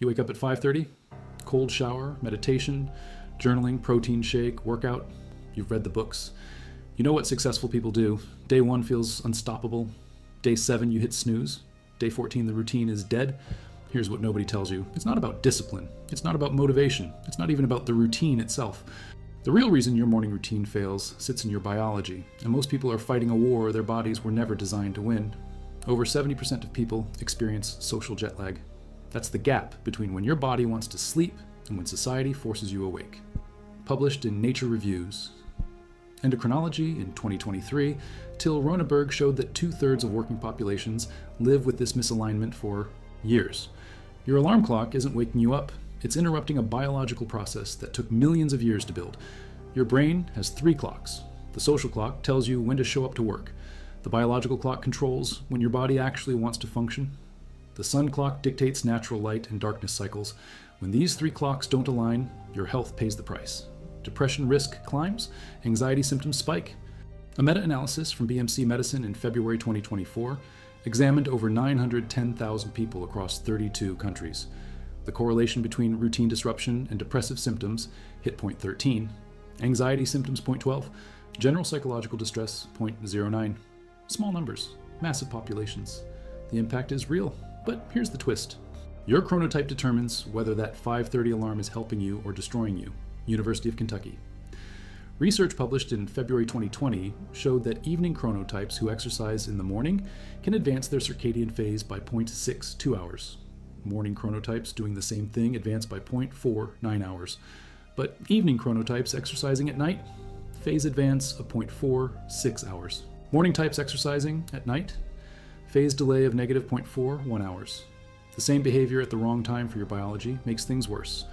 You wake up at 5:30, cold shower, meditation, journaling, protein shake, workout. You've read the books. You know what successful people do. Day 1 feels unstoppable. Day 7, you hit snooze. Day 14, the routine is dead. Here's what nobody tells you. It's not about discipline. It's not about motivation. It's not even about the routine itself. The real reason your morning routine fails sits in your biology, and most people are fighting a war their bodies were never designed to win. Over 70% of people experience social jet lag. That's the gap between when your body wants to sleep and when society forces you awake. Published in Nature Reviews. Endocrinology in 2023, Till Roneberg showed that 2/3 of working populations live with this misalignment for years. Your alarm clock isn't waking you up. It's interrupting a biological process that took millions of years to build. Your brain has 3 clocks. The social clock tells you when to show up to work. The biological clock controls when your body actually wants to function. The sun clock dictates natural light and darkness cycles. When these 3 clocks don't align, your health pays the price. Depression risk climbs, anxiety symptoms spike. A meta-analysis from BMC Medicine in February 2024 examined over 910,000 people across 32 countries. The correlation between routine disruption and depressive symptoms hit 0.13, anxiety symptoms 0.12, general psychological distress 0.09. Small numbers, massive populations. The impact is real, but here's the twist. Your chronotype determines whether that 5:30 alarm is helping you or destroying you. University of Kentucky. Research published in February 2020 showed that evening chronotypes who exercise in the morning can advance their circadian phase by 0.62 hours. Morning chronotypes doing the same thing advance by 0.49 hours. But evening chronotypes exercising at night, phase advance of 0.46 hours. Morning types exercising at night, phase delay of negative 0.41 hours. The same behavior at the wrong time for your biology makes things worse.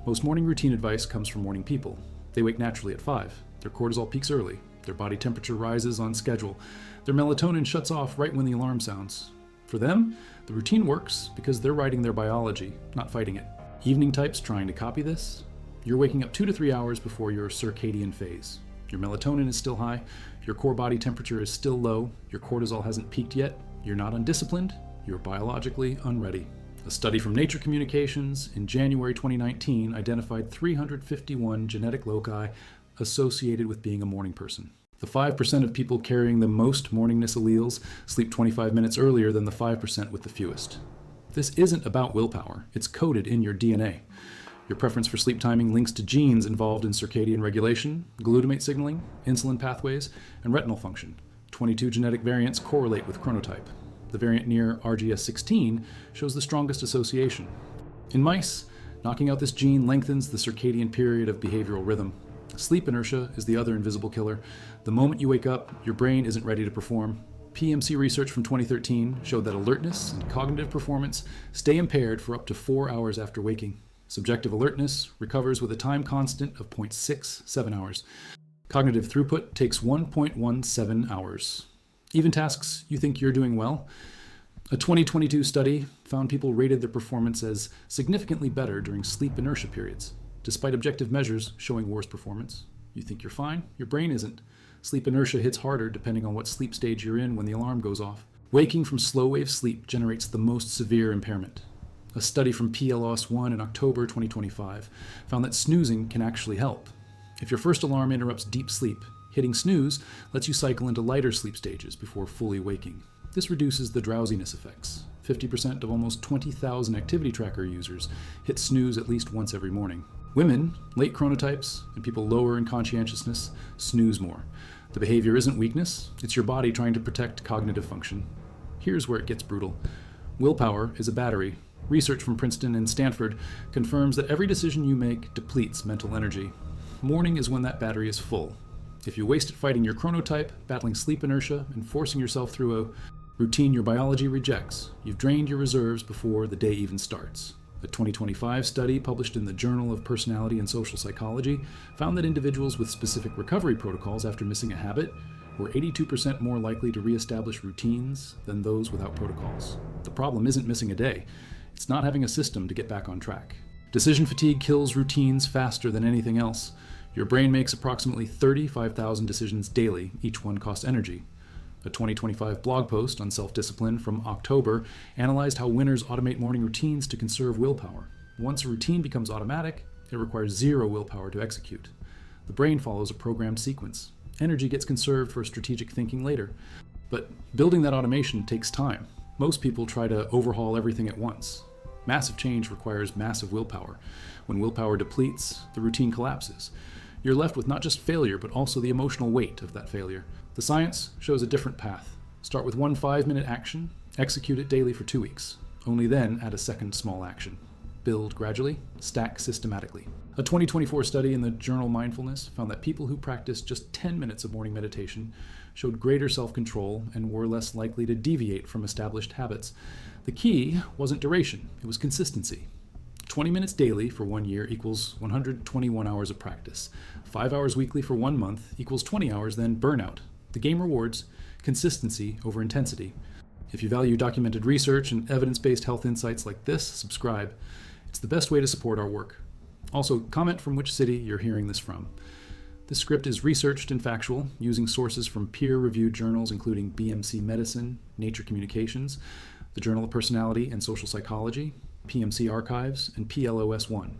Most morning routine advice comes from morning people. They wake naturally at 5. Their cortisol peaks early. Their body temperature rises on schedule. Their melatonin shuts off right when the alarm sounds. For them, the routine works because they're writing their biology, not fighting it. Evening types trying to copy this? You're waking up 2 to 3 hours before your circadian phase. Your melatonin is still high. Your core body temperature is still low. Your cortisol hasn't peaked yet. You're not undisciplined. You're biologically unready. A study from Nature Communications in January 2019 identified 351 genetic loci associated with being a morning person. The 5% of people carrying the most morningness alleles sleep 25 minutes earlier than the 5% with the fewest. This isn't about willpower. It's coded in your DNA. Your preference for sleep timing links to genes involved in circadian regulation, glutamate signaling, insulin pathways, and retinal function. 22 genetic variants correlate with chronotype. The variant near RGS16 shows the strongest association. In mice, knocking out this gene lengthens the circadian period of behavioral rhythm. Sleep inertia is the other invisible killer. The moment you wake up, your brain isn't ready to perform. PMC research from 2013 showed that alertness and cognitive performance stay impaired for up to 4 hours after waking. Subjective alertness recovers with a time constant of 0.67 hours. Cognitive throughput takes 1.17 hours. Even tasks you think you're doing well. A 2022 study found people rated their performance as significantly better during sleep inertia periods, despite objective measures showing worse performance. You think you're fine? Your brain isn't. Sleep inertia hits harder depending on what sleep stage you're in when the alarm goes off. Waking from slow-wave sleep generates the most severe impairment. A study from PLOS1 in October 2025 found that snoozing can actually help. If your first alarm interrupts deep sleep, hitting snooze lets you cycle into lighter sleep stages before fully waking. This reduces the drowsiness effects. 50% of almost 20,000 activity tracker users hit snooze at least once every morning. Women, late chronotypes, and people lower in conscientiousness snooze more. The behavior isn't weakness, it's your body trying to protect cognitive function. Here's where it gets brutal. Willpower is a battery. Research from Princeton and Stanford confirms that every decision you make depletes mental energy. Morning is when that battery is full. If you waste it fighting your chronotype, battling sleep inertia, and forcing yourself through a routine your biology rejects, you've drained your reserves before the day even starts. A 2025 study published in the Journal of Personality and Social Psychology found that individuals with specific recovery protocols after missing a habit were 82% more likely to reestablish routines than those without protocols. The problem isn't missing a day. It's not having a system to get back on track. Decision fatigue kills routines faster than anything else. Your brain makes approximately 35,000 decisions daily. Each one costs energy. A 2025 blog post on self-discipline from October analyzed how winners automate morning routines to conserve willpower. Once a routine becomes automatic, it requires zero willpower to execute. The brain follows a programmed sequence. Energy gets conserved for strategic thinking later. But building that automation takes time. Most people try to overhaul everything at once. Massive change requires massive willpower. When willpower depletes, the routine collapses. You're left with not just failure, but also the emotional weight of that failure. The science shows a different path. Start with one 5-minute action, execute it daily for 2 weeks. Only then add a second small action. Build gradually, stack systematically. A 2024 study in the journal Mindfulness found that people who practiced just 10 minutes of morning meditation showed greater self-control and were less likely to deviate from established habits. The key wasn't duration, it was consistency. 20 minutes daily for 1 year equals 121 hours of practice. 5 hours weekly for 1 month equals 20 hours, then burnout. The game rewards consistency over intensity. If you value documented research and evidence-based health insights like this, subscribe. It's the best way to support our work. Also, comment from which city you're hearing this from. This script is researched and factual, using sources from peer-reviewed journals including BMC Medicine, Nature Communications, the Journal of Personality and Social Psychology, PMC Archives, and PLOS1.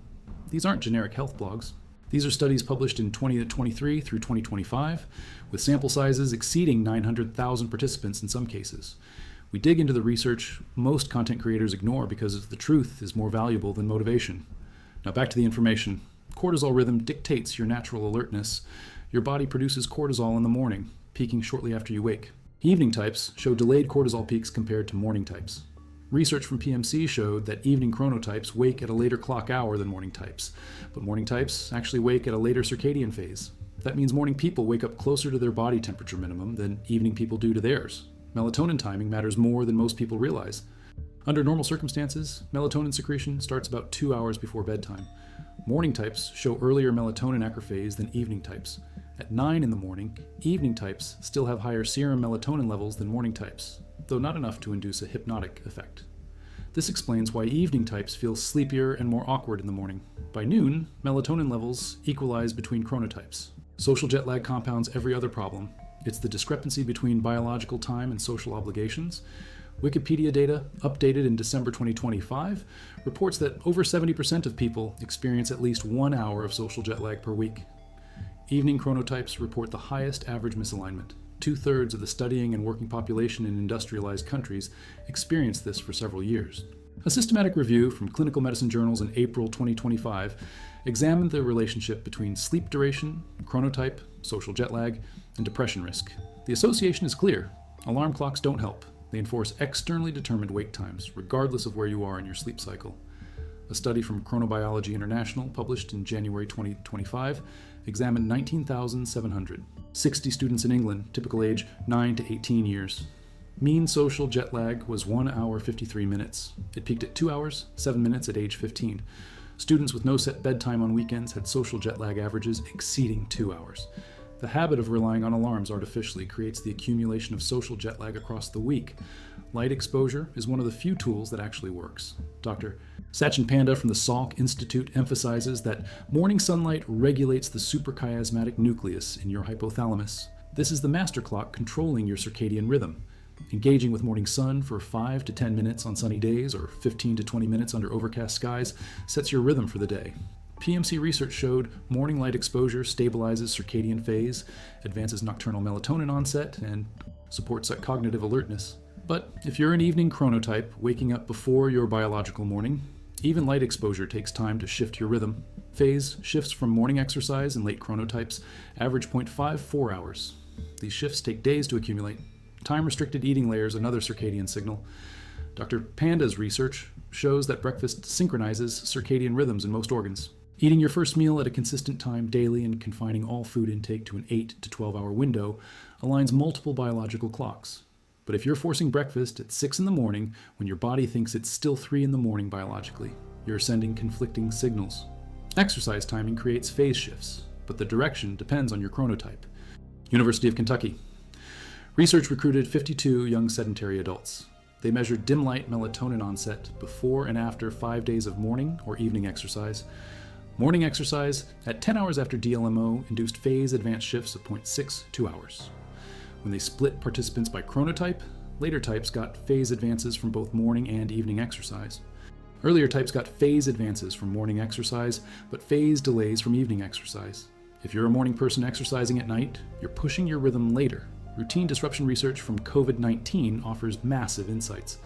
These aren't generic health blogs. These are studies published in 2023 through 2025, with sample sizes exceeding 900,000 participants in some cases. We dig into the research most content creators ignore because the truth is more valuable than motivation. Now back to the information. Cortisol rhythm dictates your natural alertness. Your body produces cortisol in the morning, peaking shortly after you wake. Evening types show delayed cortisol peaks compared to morning types. Research from PMC showed that evening chronotypes wake at a later clock hour than morning types, but morning types actually wake at a later circadian phase. That means morning people wake up closer to their body temperature minimum than evening people do to theirs. Melatonin timing matters more than most people realize. Under normal circumstances, melatonin secretion starts about 2 hours before bedtime. Morning types show earlier melatonin acrophase than evening types. At 9 in the morning, evening types still have higher serum melatonin levels than morning types, though not enough to induce a hypnotic effect. This explains why evening types feel sleepier and more awkward in the morning. By noon, melatonin levels equalize between chronotypes. Social jet lag compounds every other problem. It's the discrepancy between biological time and social obligations. Wikipedia data, updated in December 2025, reports that over 70% of people experience at least 1 hour of social jet lag per week. Evening chronotypes report the highest average misalignment. 2/3 of the studying and working population in industrialized countries experienced this for several years. A systematic review from clinical medicine journals in April 2025 examined the relationship between sleep duration, chronotype, social jet lag, and depression risk. The association is clear. Alarm clocks don't help. They enforce externally determined wake times, regardless of where you are in your sleep cycle. A study from Chronobiology International, published in January 2025, examined 19,700. 60 students in England, typical age 9 to 18 years. Mean social jet lag was 1 hour 53 minutes. It peaked at 2 hours, 7 minutes at age 15. Students with no set bedtime on weekends had social jet lag averages exceeding 2 hours. The habit of relying on alarms artificially creates the accumulation of social jet lag across the week. Light exposure is one of the few tools that actually works. Dr. Sachin Panda from the Salk Institute emphasizes that morning sunlight regulates the suprachiasmatic nucleus in your hypothalamus. This is the master clock controlling your circadian rhythm. Engaging with morning sun for 5 to 10 minutes on sunny days or 15 to 20 minutes under overcast skies sets your rhythm for the day. PMC research showed morning light exposure stabilizes circadian phase, advances nocturnal melatonin onset, and supports cognitive alertness. But if you're an evening chronotype, waking up before your biological morning, even light exposure takes time to shift your rhythm. Phase shifts from morning exercise in late chronotypes average 0.54 hours. These shifts take days to accumulate. Time-restricted eating layers another circadian signal. Dr. Panda's research shows that breakfast synchronizes circadian rhythms in most organs. Eating your first meal at a consistent time daily and confining all food intake to an 8 to 12-hour window aligns multiple biological clocks. But if you're forcing breakfast at 6 in the morning when your body thinks it's still 3 in the morning biologically, you're sending conflicting signals. Exercise timing creates phase shifts, but the direction depends on your chronotype. University of Kentucky. Research recruited 52 young sedentary adults. They measured dim light melatonin onset before and after 5 days of morning or evening exercise. Morning exercise at 10 hours after DLMO induced phase advanced shifts of 0.62 hours. When they split participants by chronotype, later types got phase advances from both morning and evening exercise. Earlier types got phase advances from morning exercise, but phase delays from evening exercise. If you're a morning person exercising at night, you're pushing your rhythm later. Routine disruption research from COVID-19 offers massive insights.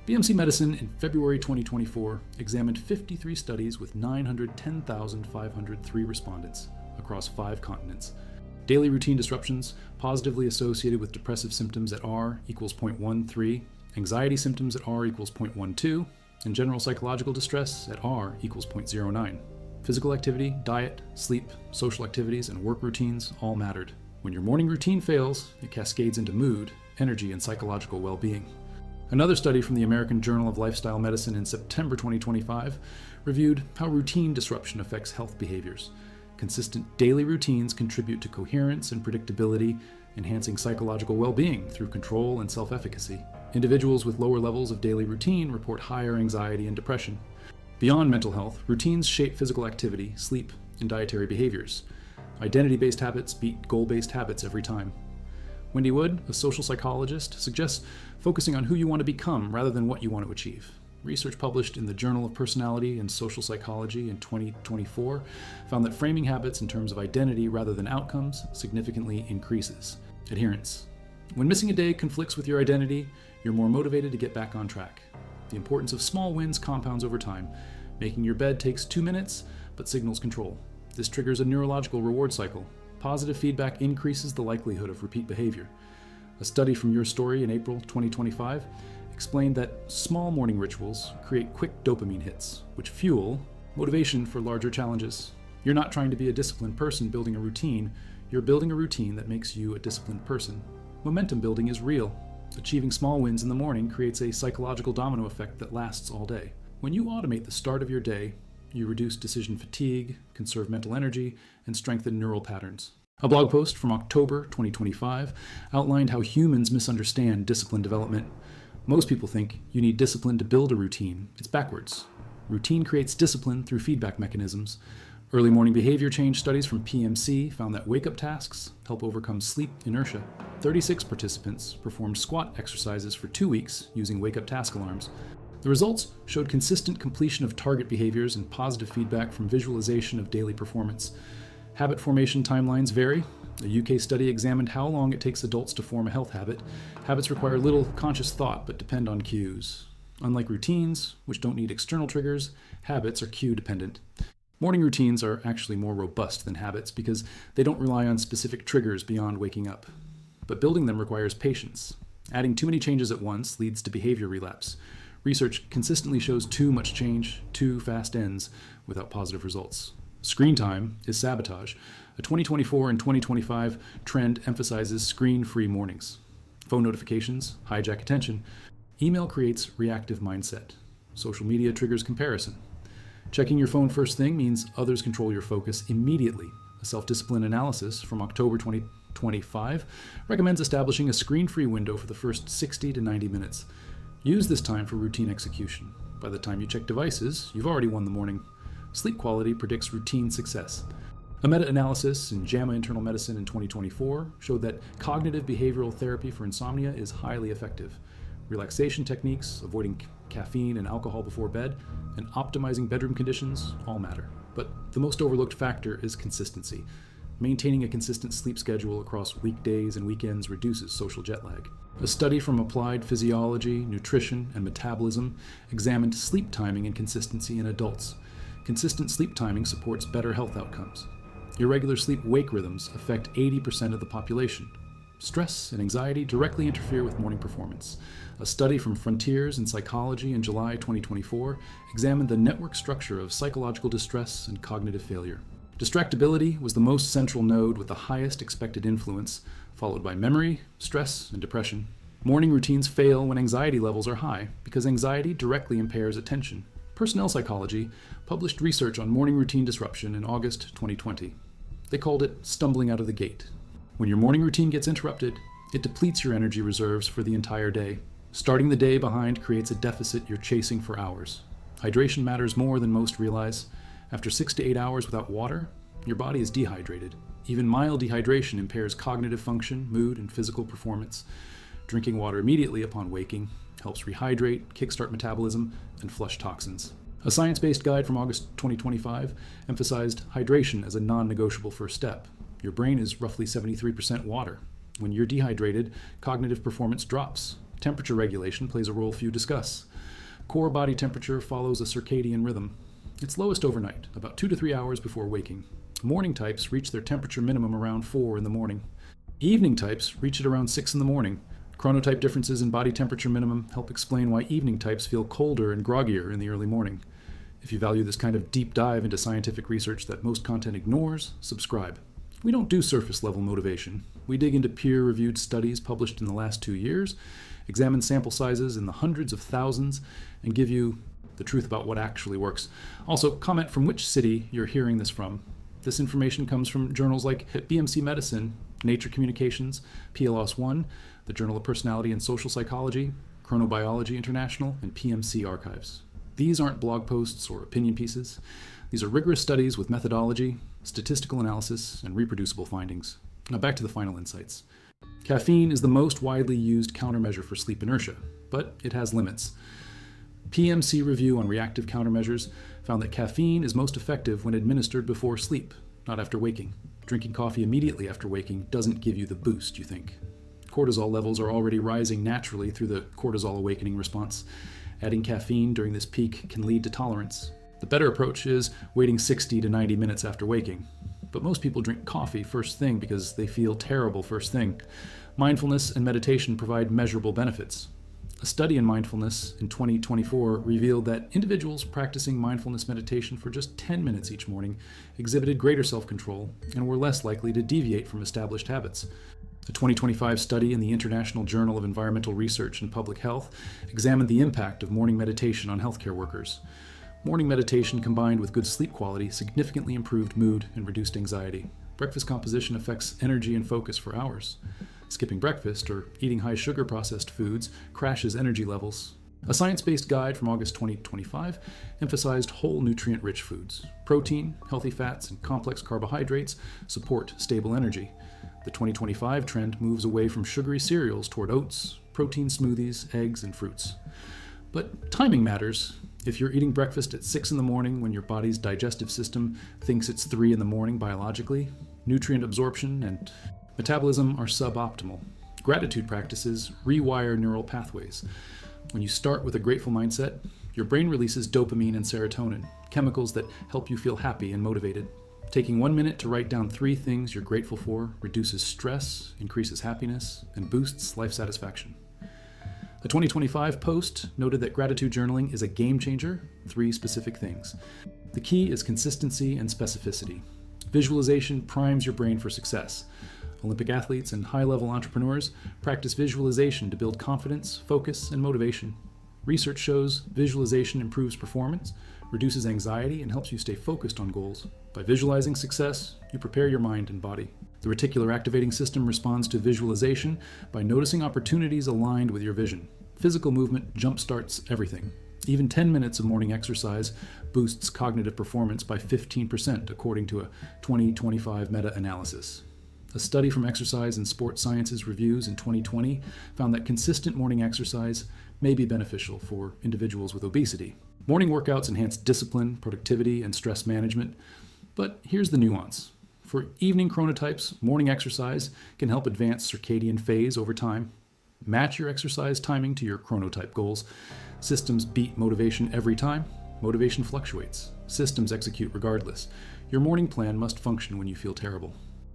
BMC Medicine in February 2024 examined 53 studies with 910,503 respondents across 5 continents. Daily routine disruptions positively associated with depressive symptoms at R equals 0.13, anxiety symptoms at R equals 0.12, and general psychological distress at R equals 0.09. Physical activity, diet, sleep, social activities, and work routines all mattered. When your morning routine fails, it cascades into mood, energy, and psychological well-being. Another study from the American Journal of Lifestyle Medicine in September 2025 reviewed how routine disruption affects health behaviors. Consistent daily routines contribute to coherence and predictability, enhancing psychological well-being through control and self-efficacy. Individuals with lower levels of daily routine report higher anxiety and depression. Beyond mental health, routines shape physical activity, sleep, and dietary behaviors. Identity-based habits beat goal-based habits every time. Wendy Wood, a social psychologist, suggests focusing on who you want to become rather than what you want to achieve. Research published in the Journal of Personality and Social Psychology in 2024 found that framing habits in terms of identity rather than outcomes significantly increases adherence. When missing a day conflicts with your identity, you're more motivated to get back on track. The importance of small wins compounds over time. Making your bed takes 2 minutes, but signals control. This triggers a neurological reward cycle. Positive feedback increases the likelihood of repeat behavior. A study from Your Story in April 2025 explained that small morning rituals create quick dopamine hits, which fuel motivation for larger challenges. You're not trying to be a disciplined person building a routine, you're building a routine that makes you a disciplined person. Momentum building is real. Achieving small wins in the morning creates a psychological domino effect that lasts all day. When you automate the start of your day, you reduce decision fatigue, conserve mental energy, and strengthen neural patterns. A blog post from October 2025 outlined how humans misunderstand discipline development. Most people think you need discipline to build a routine. It's backwards. Routine creates discipline through feedback mechanisms. Early morning behavior change studies from PMC found that wake-up tasks help overcome sleep inertia. 36 participants performed squat exercises for 2 weeks using wake-up task alarms. The results showed consistent completion of target behaviors and positive feedback from visualization of daily performance. Habit formation timelines vary. A UK study examined how long it takes adults to form a health habit. Habits require little conscious thought but depend on cues. Unlike routines, which don't need external triggers, habits are cue-dependent. Morning routines are actually more robust than habits because they don't rely on specific triggers beyond waking up. But building them requires patience. Adding too many changes at once leads to behavior relapse. Research consistently shows too much change, too fast ends, without positive results. Screen time is sabotage. A 2024 and 2025 trend emphasizes screen-free mornings. Phone notifications hijack attention. Email creates reactive mindset. Social media triggers comparison. Checking your phone first thing means others control your focus immediately. A self-discipline analysis from October 2025 recommends establishing a screen-free window for the first 60 to 90 minutes. Use this time for routine execution. By the time you check devices, you've already won the morning. Sleep quality predicts routine success. A meta-analysis in JAMA Internal Medicine in 2024 showed that cognitive behavioral therapy for insomnia is highly effective. Relaxation techniques, avoiding caffeine and alcohol before bed, and optimizing bedroom conditions all matter. But the most overlooked factor is consistency. Maintaining a consistent sleep schedule across weekdays and weekends reduces social jet lag. A study from Applied Physiology, Nutrition, and Metabolism examined sleep timing and consistency in adults. Consistent sleep timing supports better health outcomes. Irregular sleep-wake rhythms affect 80% of the population. Stress and anxiety directly interfere with morning performance. A study from Frontiers in Psychology in July 2024 examined the network structure of psychological distress and cognitive failure. Distractibility was the most central node with the highest expected influence, followed by memory, stress, and depression. Morning routines fail when anxiety levels are high because anxiety directly impairs attention. Personnel Psychology published research on morning routine disruption in August 2020. They called it stumbling out of the gate. When your morning routine gets interrupted, it depletes your energy reserves for the entire day. Starting the day behind creates a deficit you're chasing for hours. Hydration matters more than most realize. After 6 to 8 hours without water, your body is dehydrated. Even mild dehydration impairs cognitive function, mood, and physical performance. Drinking water immediately upon waking helps rehydrate, kickstart metabolism, and flush toxins. A science-based guide from August 2025 emphasized hydration as a non-negotiable first step. Your brain is roughly 73% water. When you're dehydrated, cognitive performance drops. Temperature regulation plays a role few discuss. Core body temperature follows a circadian rhythm. It's lowest overnight, about 2 to 3 hours before waking. Morning types reach their temperature minimum around 4 in the morning. Evening types reach it around 6 in the morning. Chronotype differences in body temperature minimum help explain why evening types feel colder and groggier in the early morning. If you value this kind of deep dive into scientific research that most content ignores, subscribe. We don't do surface-level motivation. We dig into peer-reviewed studies published in the last 2 years, examine sample sizes in the hundreds of thousands, and give you the truth about what actually works. Also, comment from which city you're hearing this from. This information comes from journals like BMC Medicine, Nature Communications, PLOS One, the Journal of Personality and Social Psychology, Chronobiology International, and PMC Archives. These aren't blog posts or opinion pieces. These are rigorous studies with methodology, statistical analysis, and reproducible findings. Now back to the final insights. Caffeine is the most widely used countermeasure for sleep inertia, but it has limits. PMC review on reactive countermeasures found that caffeine is most effective when administered before sleep, not after waking. Drinking coffee immediately after waking doesn't give you the boost you think. Cortisol levels are already rising naturally through the cortisol awakening response. Adding caffeine during this peak can lead to tolerance. The better approach is waiting 60 to 90 minutes after waking. But most people drink coffee first thing because they feel terrible first thing. Mindfulness and meditation provide measurable benefits. A study in mindfulness in 2024 revealed that individuals practicing mindfulness meditation for just 10 minutes each morning exhibited greater self-control and were less likely to deviate from established habits. A 2025 study in the International Journal of Environmental Research and Public Health examined the impact of morning meditation on healthcare workers. Morning meditation combined with good sleep quality significantly improved mood and reduced anxiety. Breakfast composition affects energy and focus for hours. Skipping breakfast or eating high-sugar processed foods crashes energy levels. A science-based guide from August 2025 emphasized whole nutrient-rich foods. Protein, healthy fats, and complex carbohydrates support stable energy. The 2025 trend moves away from sugary cereals toward oats, protein smoothies, eggs, and fruits. But timing matters. If you're eating breakfast at 6 in the morning when your body's digestive system thinks it's 3 in the morning biologically, nutrient absorption and metabolism are suboptimal. Gratitude practices rewire neural pathways. When you start with a grateful mindset, your brain releases dopamine and serotonin, chemicals that help you feel happy and motivated. Taking 1 minute to write down 3 things you're grateful for reduces stress, increases happiness, and boosts life satisfaction. A 2025 post noted that gratitude journaling is a game changer, 3 specific things. The key is consistency and specificity. Visualization primes your brain for success. Olympic athletes and high-level entrepreneurs practice visualization to build confidence, focus, and motivation. Research shows visualization improves performance, reduces anxiety, and helps you stay focused on goals. By visualizing success, you prepare your mind and body. The reticular activating system responds to visualization by noticing opportunities aligned with your vision. Physical movement jumpstarts everything. Even 10 minutes of morning exercise boosts cognitive performance by 15%, according to a 2025 meta-analysis. A study from Exercise and Sport Sciences Reviews in 2020 found that consistent morning exercise may be beneficial for individuals with obesity. Morning workouts enhance discipline, productivity, and stress management. But here's the nuance. For evening chronotypes, morning exercise can help advance circadian phase over time. Match your exercise timing to your chronotype goals. Systems beat motivation every time. Motivation fluctuates. Systems execute regardless. Your morning plan must function when you feel terrible.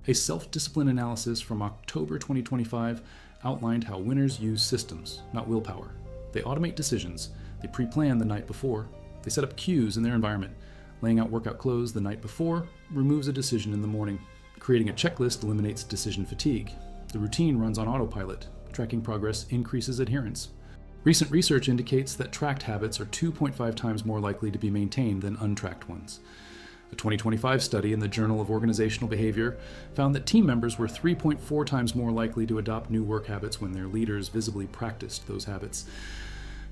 A self-discipline analysis from October 2025 outlined how winners use systems, not willpower. They automate decisions. They pre-plan the night before. They set up cues in their environment. Laying out workout clothes the night before removes a decision in the morning. Creating a checklist eliminates decision fatigue. The routine runs on autopilot. Tracking progress increases adherence. Recent research indicates that tracked habits are 2.5 times more likely to be maintained than untracked ones. A 2025 study in the Journal of Organizational Behavior found that team members were 3.4 times more likely to adopt new work habits when their leaders visibly practiced those habits.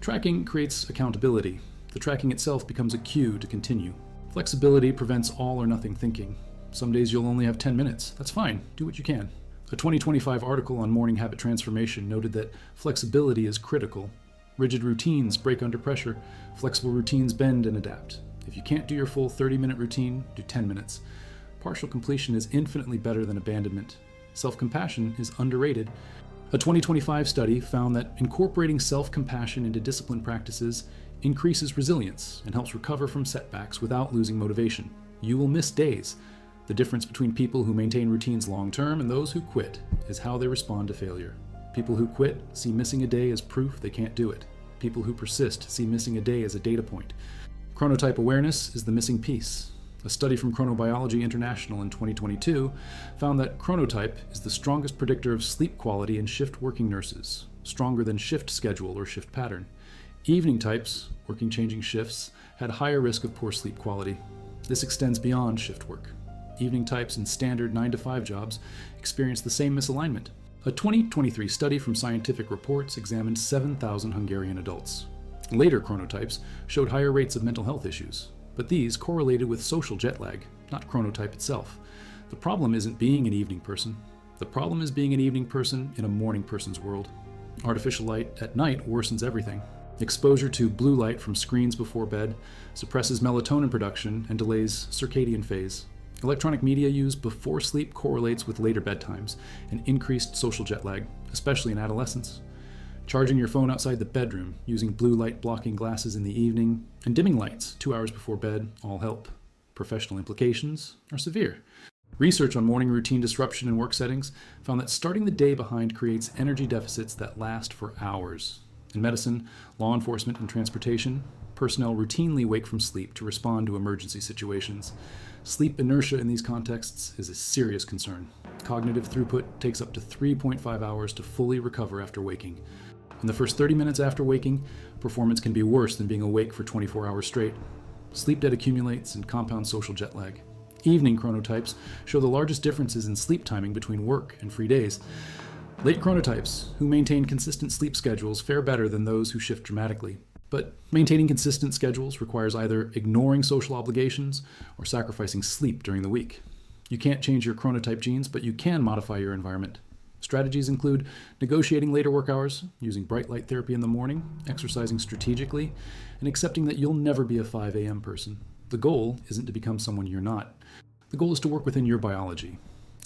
Tracking creates accountability. The tracking itself becomes a cue to continue. Flexibility prevents all or nothing thinking. Some days you'll only have 10 minutes. That's fine. Do what you can. A 2025 article on morning habit transformation noted that flexibility is critical. Rigid routines break under pressure. Flexible routines bend and adapt. If you can't do your full 30-minute routine, do 10 minutes. Partial completion is infinitely better than abandonment. Self-compassion is underrated. A 2025 study found that incorporating self-compassion into discipline practices increases resilience and helps recover from setbacks without losing motivation. You will miss days. The difference between people who maintain routines long-term and those who quit is how they respond to failure. People who quit see missing a day as proof they can't do it. People who persist see missing a day as a data point. Chronotype awareness is the missing piece. A study from Chronobiology International in 2022 found that chronotype is the strongest predictor of sleep quality in shift working nurses, stronger than shift schedule or shift pattern. Evening types, working changing shifts, had higher risk of poor sleep quality. This extends beyond shift work. Evening types in standard 9-to-5 jobs experience the same misalignment. A 2023 study from Scientific Reports examined 7,000 Hungarian adults. Later chronotypes showed higher rates of mental health issues, but these correlated with social jet lag, not chronotype itself. The problem isn't being an evening person. The problem is being an evening person in a morning person's world. Artificial light at night worsens everything. Exposure to blue light from screens before bed suppresses melatonin production and delays circadian phase. Electronic media use before sleep correlates with later bedtimes and increased social jet lag, especially in adolescence. Charging your phone outside the bedroom, using blue light blocking glasses in the evening, and dimming lights 2 hours before bed all help. Professional implications are severe. Research on morning routine disruption in work settings found that starting the day behind creates energy deficits that last for hours. In medicine, law enforcement, and transportation, personnel routinely wake from sleep to respond to emergency situations. Sleep inertia in these contexts is a serious concern. Cognitive throughput takes up to 3.5 hours to fully recover after waking. In the first 30 minutes after waking, performance can be worse than being awake for 24 hours straight. Sleep debt accumulates and compounds social jet lag. Evening chronotypes show the largest differences in sleep timing between work and free days. Late chronotypes, who maintain consistent sleep schedules, fare better than those who shift dramatically. But maintaining consistent schedules requires either ignoring social obligations or sacrificing sleep during the week. You can't change your chronotype genes, but you can modify your environment. Strategies include negotiating later work hours, using bright light therapy in the morning, exercising strategically, and accepting that you'll never be a 5 a.m. person. The goal isn't to become someone you're not. The goal is to work within your biology.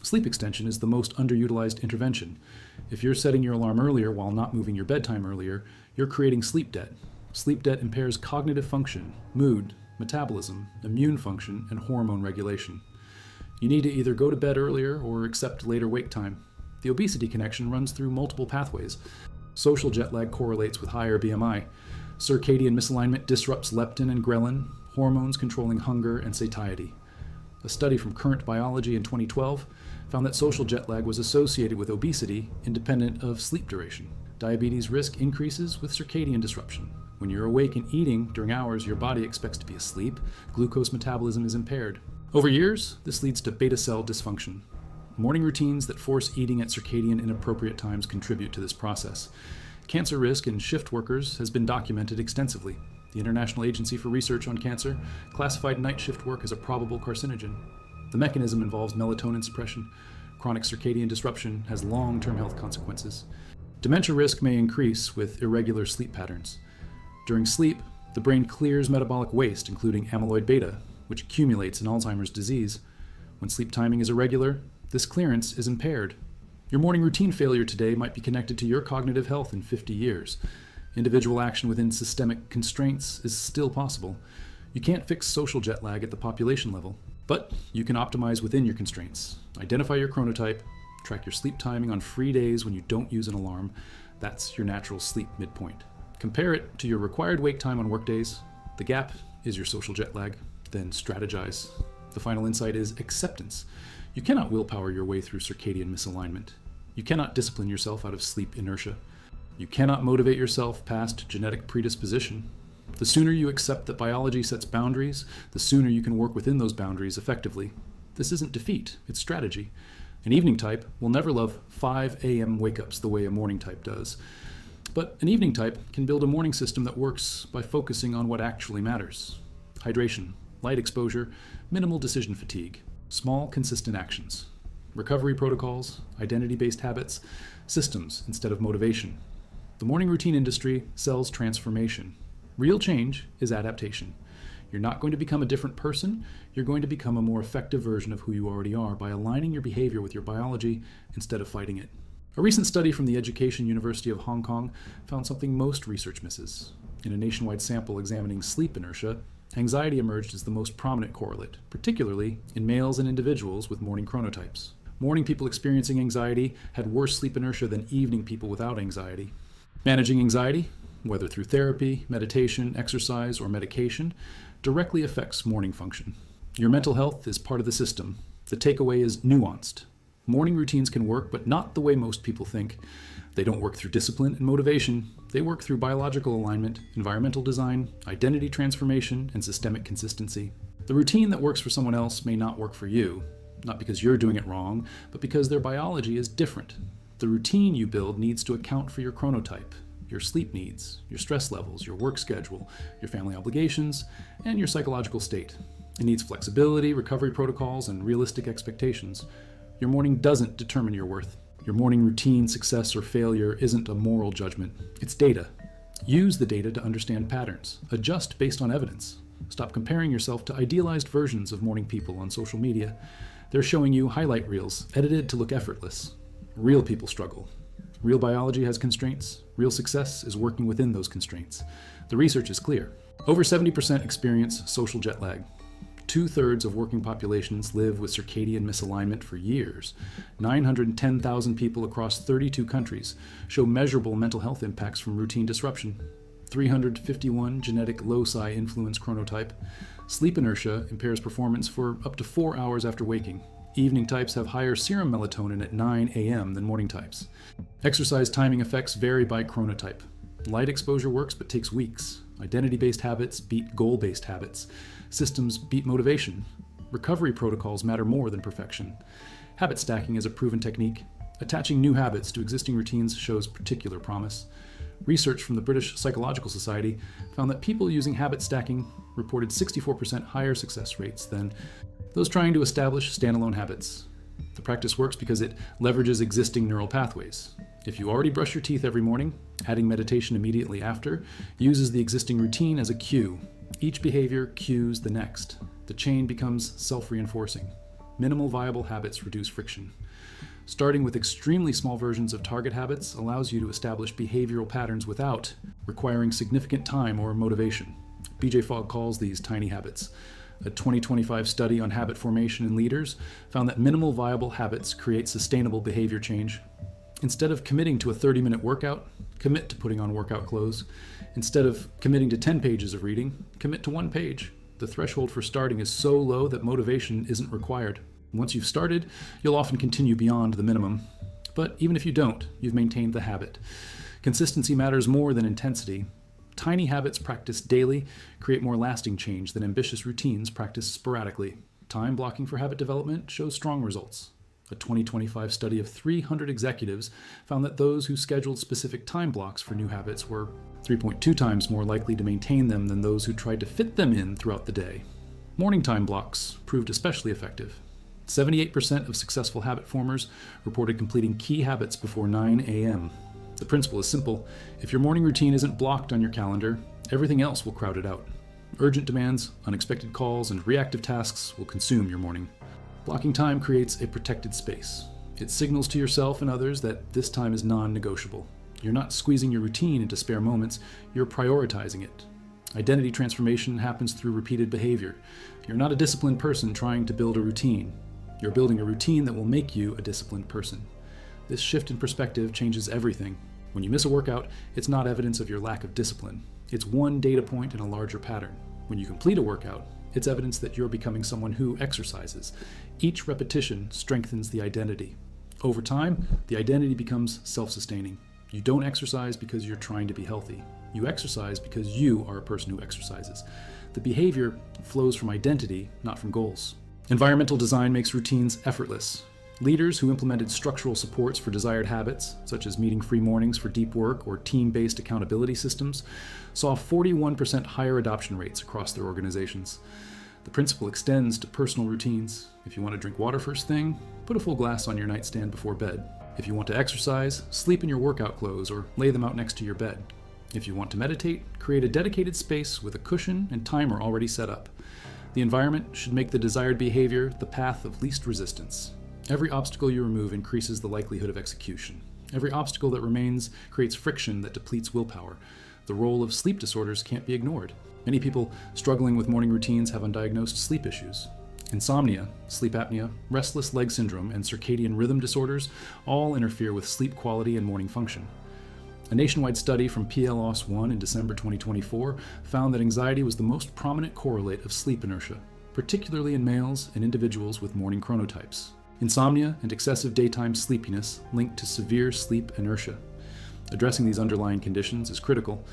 Sleep extension is the most underutilized intervention. If you're setting your alarm earlier while not moving your bedtime earlier, you're creating sleep debt. Sleep debt impairs cognitive function, mood, metabolism, immune function, and hormone regulation. You need to either go to bed earlier or accept later wake time. The obesity connection runs through multiple pathways. Social jet lag correlates with higher BMI. Circadian misalignment disrupts leptin and ghrelin, hormones controlling hunger and satiety. A study from Current Biology in 2012 found that social jet lag was associated with obesity independent of sleep duration. Diabetes risk increases with circadian disruption. When you're awake and eating during hours your body expects to be asleep, glucose metabolism is impaired. Over years, this leads to beta cell dysfunction. Morning routines that force eating at circadian inappropriate times contribute to this process. Cancer risk in shift workers has been documented extensively. The International Agency for Research on Cancer classified night shift work as a probable carcinogen. The mechanism involves melatonin suppression. Chronic circadian disruption has long-term health consequences. Dementia risk may increase with irregular sleep patterns. During sleep, the brain clears metabolic waste, including amyloid beta, which accumulates in Alzheimer's disease. When sleep timing is irregular, this clearance is impaired. Your morning routine failure today might be connected to your cognitive health in 50 years. Individual action within systemic constraints is still possible. You can't fix social jet lag at the population level, but you can optimize within your constraints. Identify your chronotype, track your sleep timing on free days when you don't use an alarm. That's your natural sleep midpoint. Compare it to your required wake time on workdays. The gap is your social jet lag. Then strategize. The final insight is acceptance. You cannot willpower your way through circadian misalignment. You cannot discipline yourself out of sleep inertia. You cannot motivate yourself past genetic predisposition. The sooner you accept that biology sets boundaries, the sooner you can work within those boundaries effectively. This isn't defeat, it's strategy. An evening type will never love 5 a.m. wake-ups the way a morning type does. But an evening type can build a morning system that works by focusing on what actually matters. Hydration, light exposure, minimal decision fatigue. Small, consistent actions. Recovery protocols, identity-based habits, systems instead of motivation. The morning routine industry sells transformation. Real change is adaptation. You're not going to become a different person, you're going to become a more effective version of who you already are by aligning your behavior with your biology instead of fighting it. A recent study from the Education University of Hong Kong found something most research misses. In a nationwide sample examining sleep inertia, anxiety emerged as the most prominent correlate, particularly in males and individuals with morning chronotypes. Morning people experiencing anxiety had worse sleep inertia than evening people without anxiety. Managing anxiety, whether through therapy, meditation, exercise, or medication, directly affects morning function. Your mental health is part of the system. The takeaway is nuanced. Morning routines can work, but not the way most people think. They don't work through discipline and motivation. They work through biological alignment, environmental design, identity transformation, and systemic consistency. The routine that works for someone else may not work for you, not because you're doing it wrong, but because their biology is different. The routine you build needs to account for your chronotype, your sleep needs, your stress levels, your work schedule, your family obligations, and your psychological state. It needs flexibility, recovery protocols, and realistic expectations. Your morning doesn't determine your worth. Your morning routine success or failure isn't a moral judgment. It's data. Use the data to understand patterns. Adjust based on evidence. Stop comparing yourself to idealized versions of morning people on social media. They're showing you highlight reels, edited to look effortless. Real people struggle. Real biology has constraints. Real success is working within those constraints. The research is clear. Over 70% experience social jet lag. 2/3 of working populations live with circadian misalignment for years. 910,000 people across 32 countries show measurable mental health impacts from routine disruption. 351 genetic loci influence chronotype. Sleep inertia impairs performance for up to 4 hours after waking. Evening types have higher serum melatonin at 9 a.m. than morning types. Exercise timing effects vary by chronotype. Light exposure works but takes weeks. Identity-based habits beat goal-based habits. Systems beat motivation. Recovery protocols matter more than perfection. Habit stacking is a proven technique. Attaching new habits to existing routines shows particular promise. Research from the British Psychological Society found that people using habit stacking reported 64% higher success rates than those trying to establish standalone habits. The practice works because it leverages existing neural pathways. If you already brush your teeth every morning, adding meditation immediately after uses the existing routine as a cue. Each behavior cues the next. The chain becomes self-reinforcing. Minimal viable habits reduce friction. Starting with extremely small versions of target habits allows you to establish behavioral patterns without requiring significant time or motivation. BJ Fogg calls these tiny habits. A 2025 study on habit formation in leaders found that minimal viable habits create sustainable behavior change. Instead of committing to a 30-minute workout, commit to putting on workout clothes. Instead of committing to 10 pages of reading, commit to 1 page. The threshold for starting is so low that motivation isn't required. Once you've started, you'll often continue beyond the minimum. But even if you don't, you've maintained the habit. Consistency matters more than intensity. Tiny habits practiced daily create more lasting change than ambitious routines practiced sporadically. Time blocking for habit development shows strong results. A 2025 study of 300 executives found that those who scheduled specific time blocks for new habits were 3.2 times more likely to maintain them than those who tried to fit them in throughout the day. Morning time blocks proved especially effective. 78% of successful habit formers reported completing key habits before 9 a.m. The principle is simple. If your morning routine isn't blocked on your calendar, everything else will crowd it out. Urgent demands, unexpected calls, and reactive tasks will consume your morning. Blocking time creates a protected space. It signals to yourself and others that this time is non-negotiable. You're not squeezing your routine into spare moments, you're prioritizing it. Identity transformation happens through repeated behavior. You're not a disciplined person trying to build a routine. You're building a routine that will make you a disciplined person. This shift in perspective changes everything. When you miss a workout, it's not evidence of your lack of discipline. It's one data point in a larger pattern. When you complete a workout, it's evidence that you're becoming someone who exercises. Each repetition strengthens the identity. Over time, the identity becomes self-sustaining. You don't exercise because you're trying to be healthy. You exercise because you are a person who exercises. The behavior flows from identity, not from goals. Environmental design makes routines effortless. Leaders who implemented structural supports for desired habits, such as meeting-free mornings for deep work or team-based accountability systems, saw 41% higher adoption rates across their organizations. The principle extends to personal routines. If you want to drink water first thing, put a full glass on your nightstand before bed. If you want to exercise, sleep in your workout clothes or lay them out next to your bed. If you want to meditate, create a dedicated space with a cushion and timer already set up. The environment should make the desired behavior the path of least resistance. Every obstacle you remove increases the likelihood of execution. Every obstacle that remains creates friction that depletes willpower. The role of sleep disorders can't be ignored. Many people struggling with morning routines have undiagnosed sleep issues. Insomnia, sleep apnea, restless leg syndrome, and circadian rhythm disorders all interfere with sleep quality and morning function. A nationwide study from PLOS-1 in December 2024 found that anxiety was the most prominent correlate of sleep inertia, particularly in males and individuals with morning chronotypes. Insomnia and excessive daytime sleepiness linked to severe sleep inertia. Addressing these underlying conditions is critical.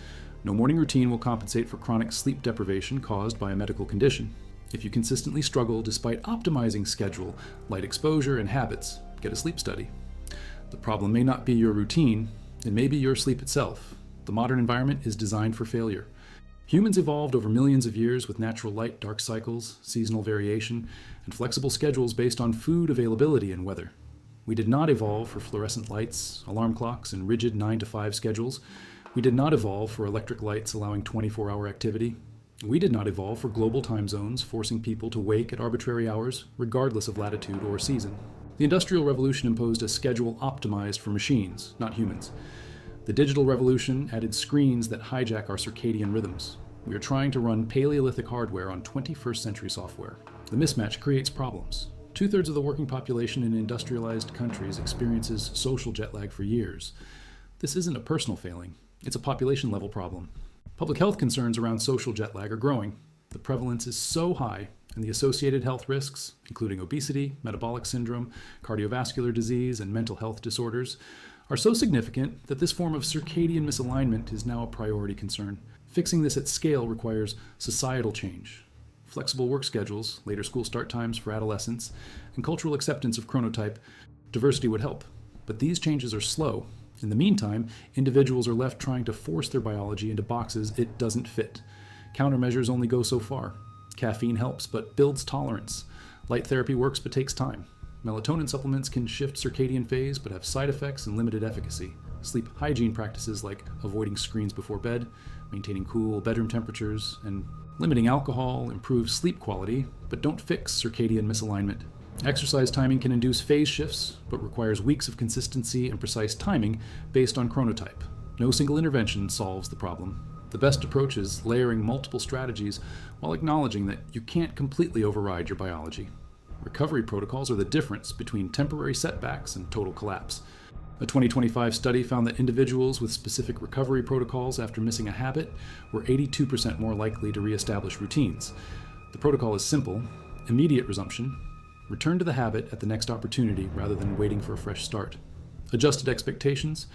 No morning routine will compensate for chronic sleep deprivation caused by a medical condition. If you consistently struggle despite optimizing schedule, light exposure, and habits, get a sleep study. The problem may not be your routine, it may be your sleep itself. The modern environment is designed for failure. Humans evolved over millions of years with natural light-dark cycles, seasonal variation, and flexible schedules based on food availability and weather. We did not evolve for fluorescent lights, alarm clocks, and rigid 9-to-5 schedules. We did not evolve for electric lights allowing 24-hour activity. We did not evolve for global time zones forcing people to wake at arbitrary hours, regardless of latitude or season. The Industrial Revolution imposed a schedule optimized for machines, not humans. The digital revolution added screens that hijack our circadian rhythms. We are trying to run Paleolithic hardware on 21st century software. The mismatch creates problems. 2/3 of the working population in industrialized countries experiences social jet lag for years. This isn't a personal failing, it's a population-level problem. Public health concerns around social jet lag are growing. The prevalence is so high, and the associated health risks, including obesity, metabolic syndrome, cardiovascular disease, and mental health disorders, are so significant that this form of circadian misalignment is now a priority concern. Fixing this at scale requires societal change. Flexible work schedules, later school start times for adolescents, and cultural acceptance of chronotype diversity would help. But these changes are slow. In the meantime, individuals are left trying to force their biology into boxes it doesn't fit. Countermeasures only go so far. Caffeine helps, but builds tolerance. Light therapy works, but takes time. Melatonin supplements can shift circadian phase, but have side effects and limited efficacy. Sleep hygiene practices like avoiding screens before bed, maintaining cool bedroom temperatures, and limiting alcohol improve sleep quality, but don't fix circadian misalignment. Exercise timing can induce phase shifts, but requires weeks of consistency and precise timing based on chronotype. No single intervention solves the problem. The best approach is layering multiple strategies while acknowledging that you can't completely override your biology. Recovery protocols are the difference between temporary setbacks and total collapse. A 2025 study found that individuals with specific recovery protocols after missing a habit were 82% more likely to reestablish routines. The protocol is simple: immediate resumption, return to the habit at the next opportunity rather than waiting for a fresh start. Adjusted expectations,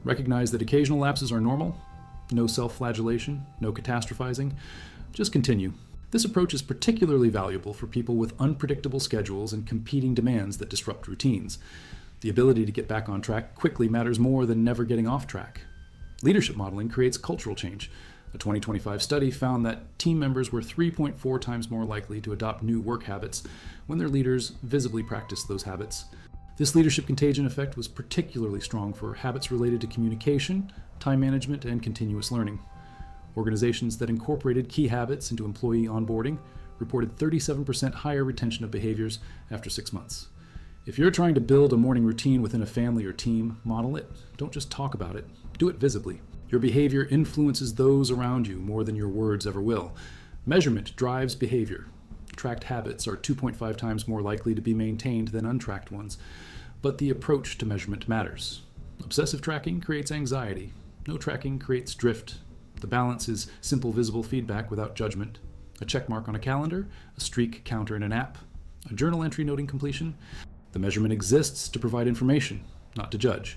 recognize that occasional lapses are normal, no self-flagellation, no catastrophizing, just continue. This approach is particularly valuable for people with unpredictable schedules and competing demands that disrupt routines. The ability to get back on track quickly matters more than never getting off track. Leadership modeling creates cultural change. A 2025 study found that team members were 3.4 times more likely to adopt new work habits when their leaders visibly practiced those habits. This leadership contagion effect was particularly strong for habits related to communication, time management, and continuous learning. Organizations that incorporated key habits into employee onboarding reported 37% higher retention of behaviors after 6 months. If you're trying to build a morning routine within a family or team, model it. Don't just talk about it. Do it visibly. Your behavior influences those around you more than your words ever will. Measurement drives behavior. Tracked habits are 2.5 times more likely to be maintained than untracked ones. But the approach to measurement matters. Obsessive tracking creates anxiety. No tracking creates drift. The balance is simple, visible feedback without judgment. A check mark on a calendar, a streak counter in an app, a journal entry noting completion. The measurement exists to provide information, not to judge.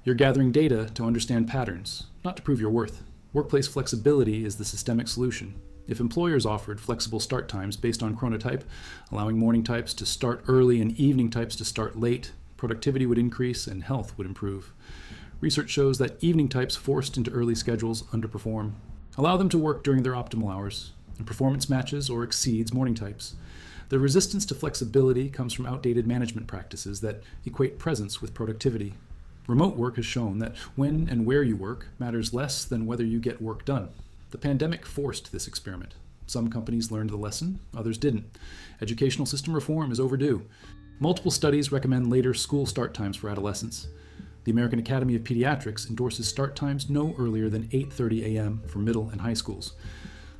You're gathering data to understand patterns, not to prove your worth. Workplace flexibility is the systemic solution. If employers offered flexible start times based on chronotype, allowing morning types to start early and evening types to start late, productivity would increase and health would improve. Research shows that evening types forced into early schedules underperform. Allow them to work during their optimal hours. and performance matches or exceeds morning types. The resistance to flexibility comes from outdated management practices that equate presence with productivity. Remote work has shown that when and where you work matters less than whether you get work done. The pandemic forced this experiment. Some companies learned the lesson, others didn't. Educational system reform is overdue. Multiple studies recommend later school start times for adolescents. The American Academy of Pediatrics endorses start times no earlier than 8:30 a.m. for middle and high schools.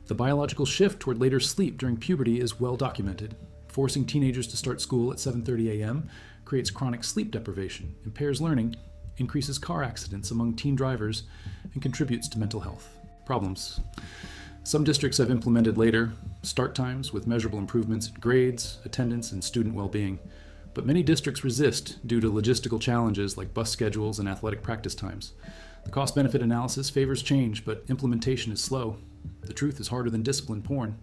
The biological shift toward later sleep during puberty is well documented. Forcing teenagers to start school at 7:30 a.m. creates chronic sleep deprivation, impairs learning, increases car accidents among teen drivers, and contributes to mental health problems. Some districts have implemented later start times with measurable improvements in grades, attendance, and student well-being. But many districts resist due to logistical challenges like bus schedules and athletic practice times. The cost-benefit analysis favors change, but implementation is slow. The truth is harder than discipline porn.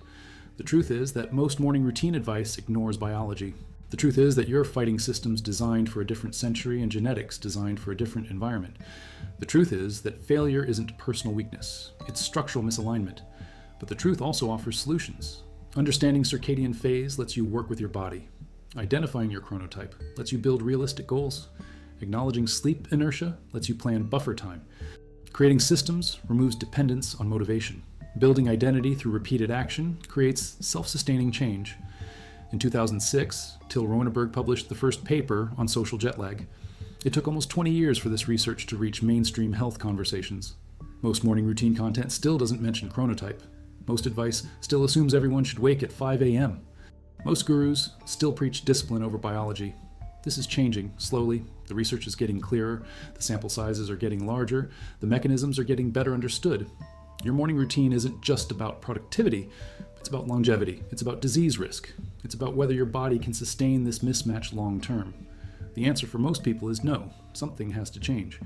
The truth is that most morning routine advice ignores biology. The truth is that you're fighting systems designed for a different century and genetics designed for a different environment. The truth is that failure isn't personal weakness, it's structural misalignment. But the truth also offers solutions. Understanding circadian phase lets you work with your body. Identifying your chronotype lets you build realistic goals. Acknowledging sleep inertia lets you plan buffer time. Creating systems removes dependence on motivation. Building identity through repeated action creates self-sustaining change. In 2006, Till Roeneberg published the first paper on social jet lag. It took almost 20 years for this research to reach mainstream health conversations. Most morning routine content still doesn't mention chronotype. Most advice still assumes everyone should wake at 5 a.m. Most gurus still preach discipline over biology. This is changing slowly. The research is getting clearer, the sample sizes are getting larger, the mechanisms are getting better understood. Your morning routine isn't just about productivity, it's about longevity, it's about disease risk, it's about whether your body can sustain this mismatch long term. The answer for most people is no, something has to change.